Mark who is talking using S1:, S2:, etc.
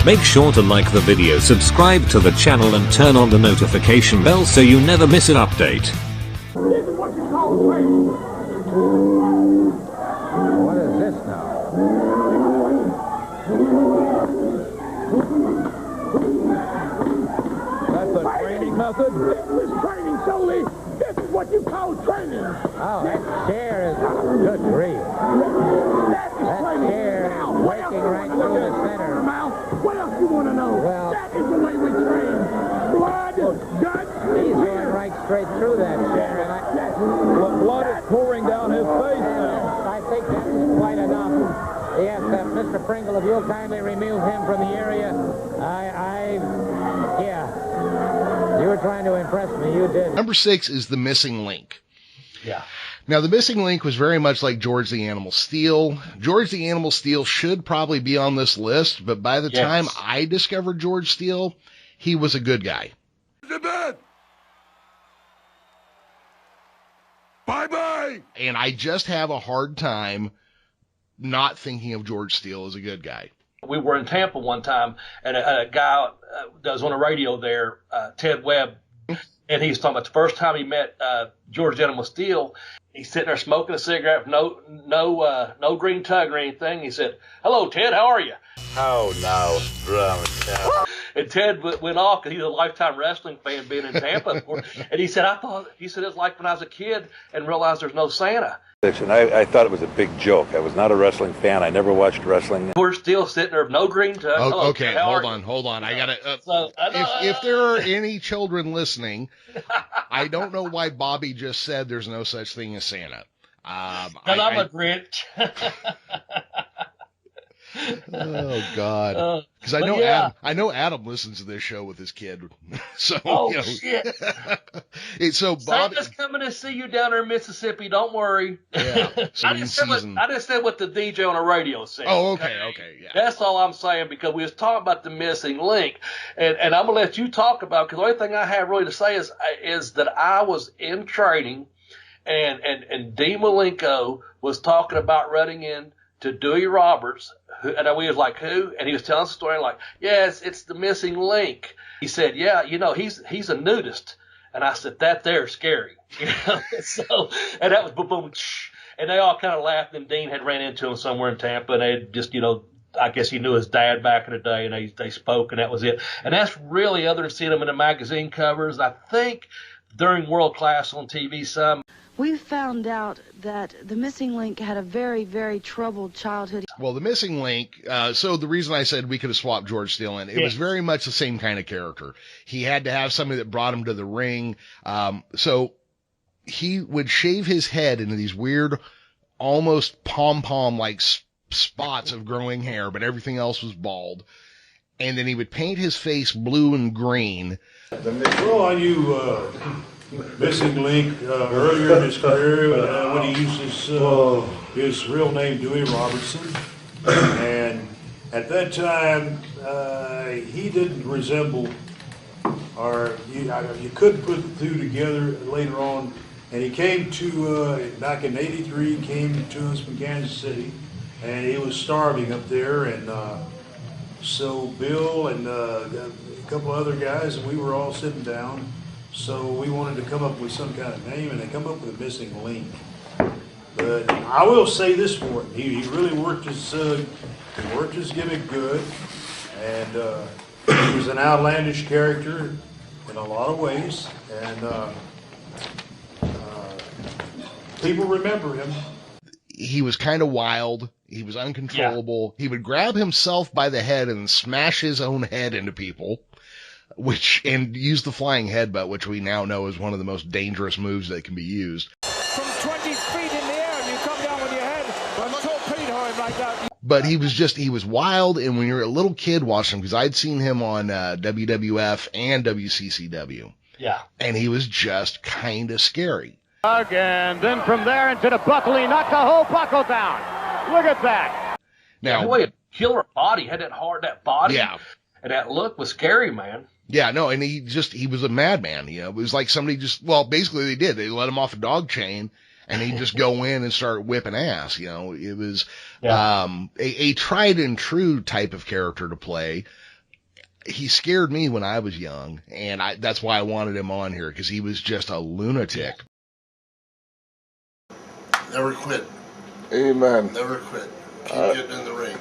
S1: Make sure to like the video, subscribe to the channel and turn on the notification bell so you never miss an update.
S2: This is what you call training.
S3: What is this now? That's a training method?
S2: This is training, Solely. This is what you call training.
S3: Oh, that chair is good grief.
S2: That is
S3: That
S2: training.
S3: chair
S2: Now,
S3: is
S2: what
S3: waking
S2: else
S3: right
S2: you wanna
S3: through
S2: know?
S3: the center.
S2: What else you want to know?
S3: Well-
S2: that is the way we train. Blood, guts,
S3: He's
S2: and
S3: going right straight through that chair, and
S4: Well, blood is pouring down his face now.
S3: I think that's quite enough. Yes, Mr. Pringle, if you'll kindly remove him from the area. Yeah. You were trying to impress me. You did.
S5: Number 6 is the missing link.
S4: Yeah.
S5: Now, the missing link was very much like George the Animal Steele. George the Animal Steele should probably be on this list, but by the time I discovered George Steele, he was a good guy.
S6: Bye-bye!
S5: And I just have a hard time not thinking of George Steele as a good guy.
S4: We were in Tampa one time, and a guy that was on the radio there, Ted Webb, and he was talking about the first time he met George Animal Steele. He's sitting there smoking a cigarette, no green tug or anything. He said, "Hello, Ted, how are you?"
S6: Oh, no.
S4: And Ted went off because he's a lifetime wrestling fan, being in Tampa. And he said, it's like when I was a kid and realized there's no Santa.
S7: I thought it was a big joke. I was not a wrestling fan. I never watched wrestling.
S4: We're still sitting there with no green tug.
S5: Oh,
S4: Hello,
S5: okay,
S4: Ted, how
S5: hold
S4: are
S5: on,
S4: you?
S5: hold on. I gotta.
S4: So,
S5: If there are any children listening, I don't know why Bobby just said there's no such thing as Santa.
S4: I'm a Grinch.
S5: Oh God! Because I know Adam listens to this show with his kid. So
S4: shit!
S5: So Bobby,
S4: Santa's coming to see you down there in Mississippi. Don't worry.
S5: Yeah,
S4: I just said what the DJ on the radio said.
S5: Oh, okay, yeah.
S4: That's all I'm saying, because we was talking about the missing link, and I'm gonna let you talk about, because the only thing I have really to say is that I was in training, and Dean Malenko was talking about running in to Dewey Robertson, and we was like, who? And he was telling us a story like, yes, it's the missing link. He said, yeah, he's a nudist. And I said, that there's scary. So, and that was boom, boom, shh. And they all kind of laughed, and Dean had ran into him somewhere in Tampa, and they had just, I guess he knew his dad back in the day, and they spoke, and that was it. And that's really, other than seeing him in the magazine covers, I think during World Class on TV some.
S8: We found out that the missing link had a very, very troubled childhood.
S5: Well, the missing link, so the reason I said we could have swapped George Steele in, it was very much the same kind of character. He had to have somebody that brought him to the ring. So he would shave his head into these weird, almost pom-pom-like spots of growing hair, but everything else was bald. And then he would paint his face blue and green.
S9: Well, I knew Missing Link earlier in his career when he used his real name, Dewey Robertson. And at that time, he didn't resemble, or you couldn't put the two together later on. And he came to, back in '83, came to us from Kansas City, and he was starving up there. And so Bill and a couple other guys, and we were all sitting down. So we wanted to come up with some kind of name, and they come up with a Missing Link. But I will say this for him: he really worked his gimmick good, and he was an outlandish character in a lot of ways, and people remember him.
S5: He was kind of wild. He was uncontrollable. Yeah. He would grab himself by the head and smash his own head into people. And use the flying headbutt, which we now know is one of the most dangerous moves that can be used.
S3: From 20 feet in the air, and you come down with your head and torpedo him like that.
S5: But he was wild, and when you're a little kid watching him, because I'd seen him on WWF and WCCW.
S4: Yeah.
S5: And he was just kind of scary.
S3: And then from there into the buckle, he knocked the whole buckle down. Look at that.
S4: Now, the way a killer body had that body. Yeah. And that look was scary, man.
S5: Yeah, no, and he was a madman, It was like somebody basically they let him off a dog chain, and he'd just go in and start whipping ass, It was, a tried and true type of character to play, he scared me when I was young, and that's why I wanted him on here, because he was just a lunatic.
S10: Never quit.
S6: Amen.
S10: Never quit. Keep getting in the ring.